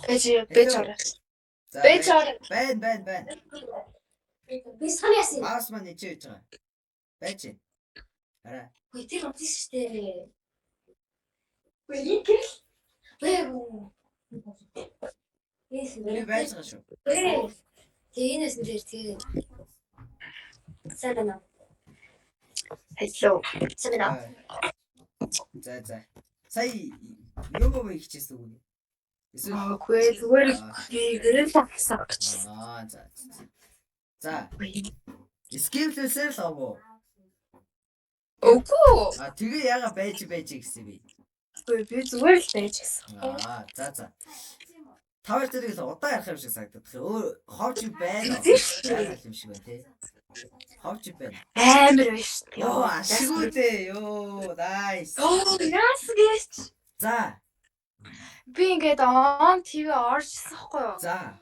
Бэж ороо. За. Бэж ороо. Байна. Би сан яасан. Бас маань ичээж байгаа. Байж. Араа. Хөөе тэр утсан шүү дээ. Хөөе энэ гэрэл. Би байж байгаа шүү. Тэгээ энэс нэр тэгээ. Сайн байна. Hello. Сайн байна. За. Сая юм уу хичээсэн үг? Үгүй зүгээр гэрэл авсах гэж. За. Скиплээсээр л аваа. Үгүй. Тэгээ яга байж гэсэн би. Үгүй би зүгээр л байж гэсэн. За. Тавар зэрэг л удаа ярих юм шиг санагдах. Ховч байна. юм шиг байна тий. Ховч байна. Амар биш. Ашигүүдээ. Nice. Яас гэж. За. Би ингээд on TV орчихсон хгүй юу? За.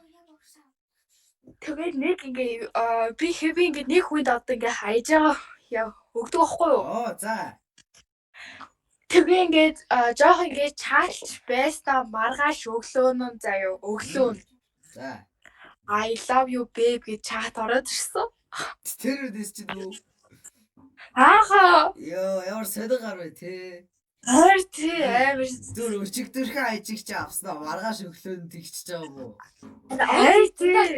Тэгээд нэг ингээд би ингээд нэг хүнд одоо ингээд хайж байгаа өгдөг байхгүй юу? За. Тэгээ ингээд жоох ингээд чаалж байснаа маргааш өглөөнөө заяа өглөө. За. I love you babe гэж чат ороод ирсэн. Тэр үдээс чи дүү. Ааха. Ямар содог гар вэ те. Амар Зүр өчигдөрхөн ажиг чи авснаа маргааш өглөөнд тэгчихэж байгаа юм уу?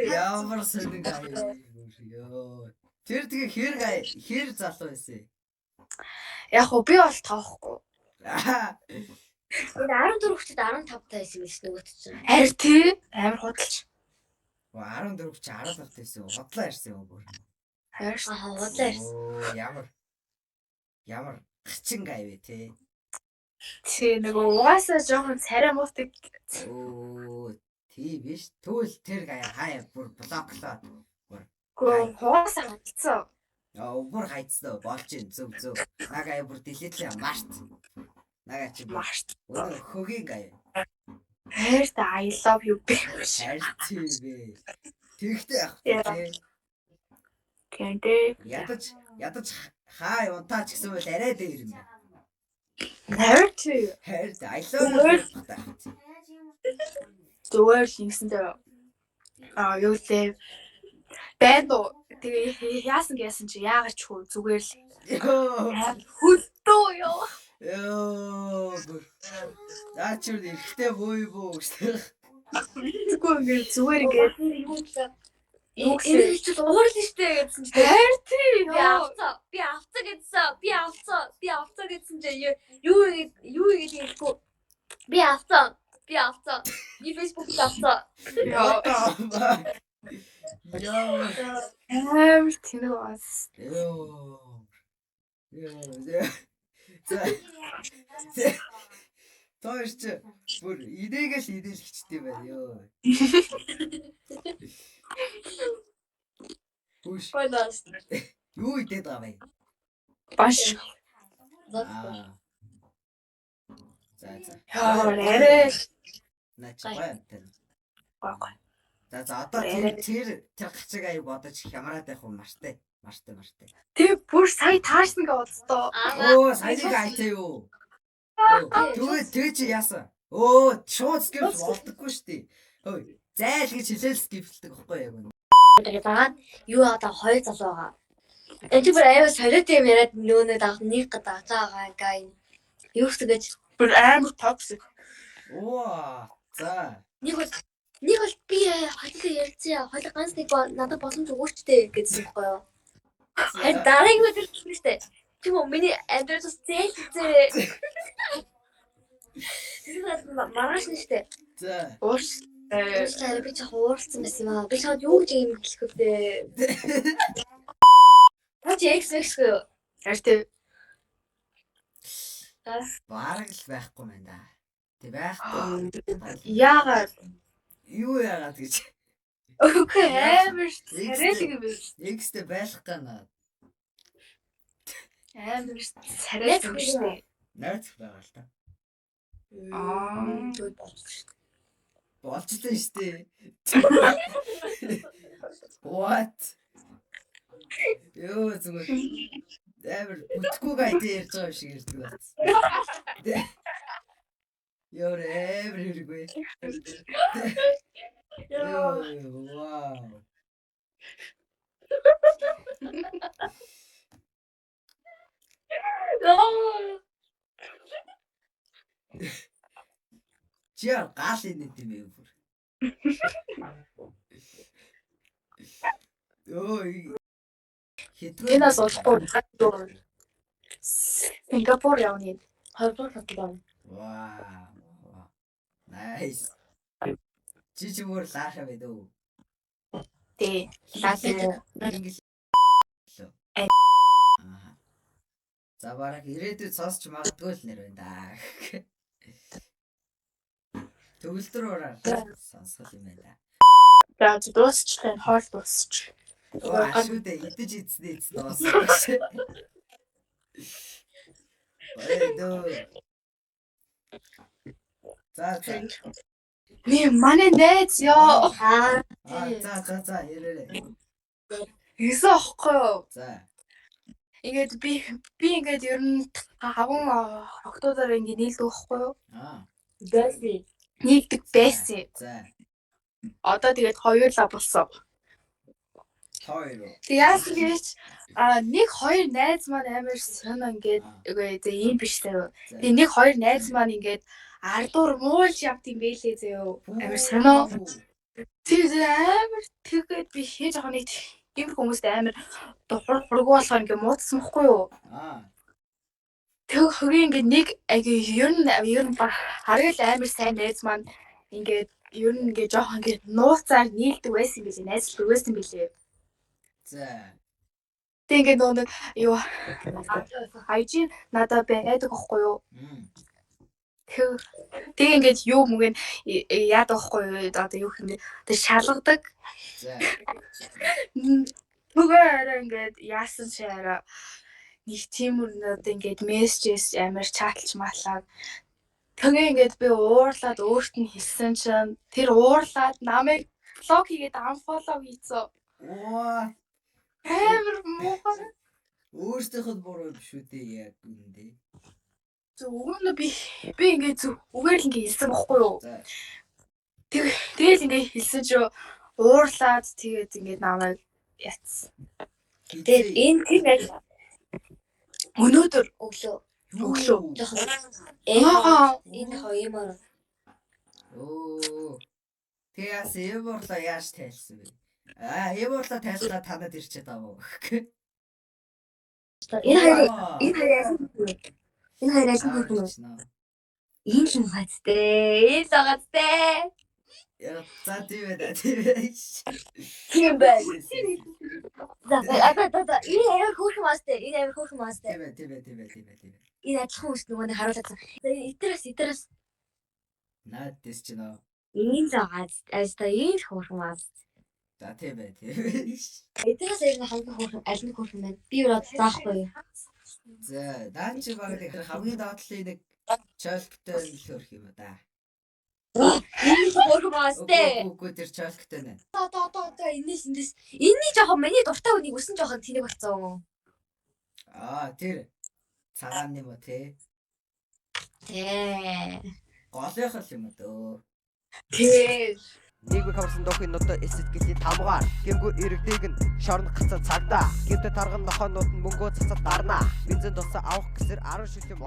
Ямар содог гар вэ? Тэр тэгээ хэр залуу байсан. Яг уу би бол тоохгүй. Энэ 14 хүчтэй 15 таа байсан юм шиг нөгөөт чинь. Харин тий амар худалч. 14 чи 10 тахтай байсан. Хотлоо ярьсан юм бүр. Харин хотлоо ярьсан. Ямар гчин гайвэ те. Тий нэг угаасаа жоохон царай муудаг. Тий биш. Түл тэр хаяа бүр блоклоод. Гөө хугаасаа хатцсан. Бүр хайцсан болж ин зөв. Нага бүр дэлэтлээ март. Нага чи март. Хөгийн гай. Хайрт I love you baby. Хайрцээ. Тэгтээ яг тий. Ядаж хаа явантаач гэсэн бол арай дээр юм байна. Хайрт I love you. Зүгээр л ингэсэндээ юу лээ. Бэнд тэгээ яасан чи яагаад ч хөө зүгээр л хөлтөө ёо. Заачур ихтэй буу гэсэн. Зүгээр ингээд энэ ч уурал штэ гэсэн чи хайр тий би авцаа гэсэн чи юу гэдэггүй би авцаа би Facebook авцаа амар тэнэг бас Тоош бүр идэгэл идэлхчтэй байна ёо. Үш. Баяс. Юу идээд байгаа вэ? Баш. За. Арай. Наач баянтай. Гой. За одоо тэр гачиг аяг бодож хямраад байх уу мартай. Тэг бүр сая таарсан гэ удаа. Саяг айтай юу? Тэг чи яасан? Шууд скипл болдоггүй шүү дээ. Хөөе. Зайл гэж хэлээл скиплдэг байхгүй яг үнэ. Тэгээд дагаад юу одоо хоёр залуу байгаа. Энд бүр аяа солиот юм яриад нөөнөө даах нэг гадаа байгаа гай. Юу гэж бүр амар токсик. За. Нэг бол би хоёулаа ярьцгаа. Хоёулаа ганц нэг надад боломж өгөөчтэй гэсэн юм байна. Харин дараагийн өдөр гэх штэ. Тийм үү миний амьдралаас зээлзээ. Тэр маргааш нь штэ. За. Уурлаа би ч хууралцсан байсан юм аа. Би чад юу гэж юм хэлэх вэ? Та чи X юу? Харин Бараг л байхгүй мэн да. Тэг байхгүй. Яагаад? Юу яагаад гэж. Окей, амар царайлаг юм биш. X-тэй байх гэнэ. Амар царайлаг юм шүү. Найз байгаа л та. Болчихсон шүү дээ. What? Ёо зүгээр. Амар бүтгэхгүй гайд ярьж байгаа юм шиг ярьдаг байна. You're everywhere. Wow. Чиар гал инэт юм ээ бүр. Ой. Энэс болохгүй. Сингапур явна. Хоёрдугаар хатдаг. Wow. Nice. Чи бүр лааха бэ дөө. Тий. Лаалаа. Инглиш. За бараг ирээдүйд сонсч магадгүй л нэр байна да. Төгөлдөр ураар сонсгол юм байна. За дуусчлаа хоол дуусч. Шүү дээ идэж идснээ дууссан. Ой дөө. За. Манай найз ёо. За ярээрэй. Юусан ахгүй юу? За. Ингээд би ингээд ер нь 5 октоодоор ингээд нийлдэг байхгүй юу? Дэси. Нийлдэг байсан. За. Одоо тэгээд хоёулаа болсон. Хоёр. Тэгээс гэж нэг хоёр найз маань амар сонио ингээд үгүй ийм биш заяа. Тэгээ нэг хоёр найз маань ингээд ардуур муулж явд юм бэлээ заяа. Амар сонио. Тэгээд амар тэгээд би хийж байгаа нэг ийм хүмүүст амар хургуу болохоор ингээд муудсан мөхгүй юу? Тэг хөгийн ингээд нэг ер нь харгал амар сайн найз маань ингээд ер нь ингээд жоох ингээд нууцаар нийлдэг байсан юм билээ. Найзлдаг байсан билээ. За. Тэг ингээд нэг юу хайжин надад байдаг аахгүй юу? Тэг ингээд юу мгэн яадаг аахгүй юу? Одоо юу хэмээ тэг шалгадаг. За. Түгээ арай ингээд яасан чи арай нэг тиймэрнүүд ингээд мессежээс амар чатлж матлаад тэгээ ингээд би уурлаад өөрт нь хэлсэн чинь тэр уурлаад намайг блок хийгээд unfollow хийцээ. Оо. Амар муухай. Өөртөөхөд буруу биш үү дээ яг үндэ. Зөвхөн би ингээд үгээр л ингээд хэлсэн бохгүй юу? За. Тэгэл ингээд хэлсэн чи уурлаад тэгээд ингээд намайг яц. Тэгээд энэ тийм байж Өнөөдөр өглөө. Энэ хоёрмаар. Оо. Тэгээс еворлоо яаж тайлсан бэ? Еворлоо тайлсаа танад ирчээд байгаа юм. Энэ хоёр ийм л хаттай. Энэ лагаттай. Яа, за тийм ээ. Тийм байх. За энэ амар хөөрхөн маастай. Тийм. Энэ адилхан үс нөгөө харуулсан. Итерас. Наад дэс ч нөө. Энэ заагаад аста ийм хөөрхөн маас. За тийм. Итерас яг хамгийн хөөрхөн аль нэг хөөрхөн байна. Би өөр заахгүй. За, даан чи баг их хамгийн доотлын нэг чолктой хөрх юм да. Энэ хөөрхөн маастай. Үгүй тэр чолктой нэ. Одоо энэс. Энэний жоохон миний дуртай үнийг өсөн жоохон тэнэг болсон. Тэр цагаан юм уу те? Голынх л юм дөө. тэр Нийгмийн хамарсан дохын нотоо эсэтгэлийн тамгаар гэмгүй иргэдэг нь шорон гацсан цагдаа гэмтэ тарган нохоонууд нь мөнгөө цацаад дарна бензин тусаа авах гэсээр 10 шилэн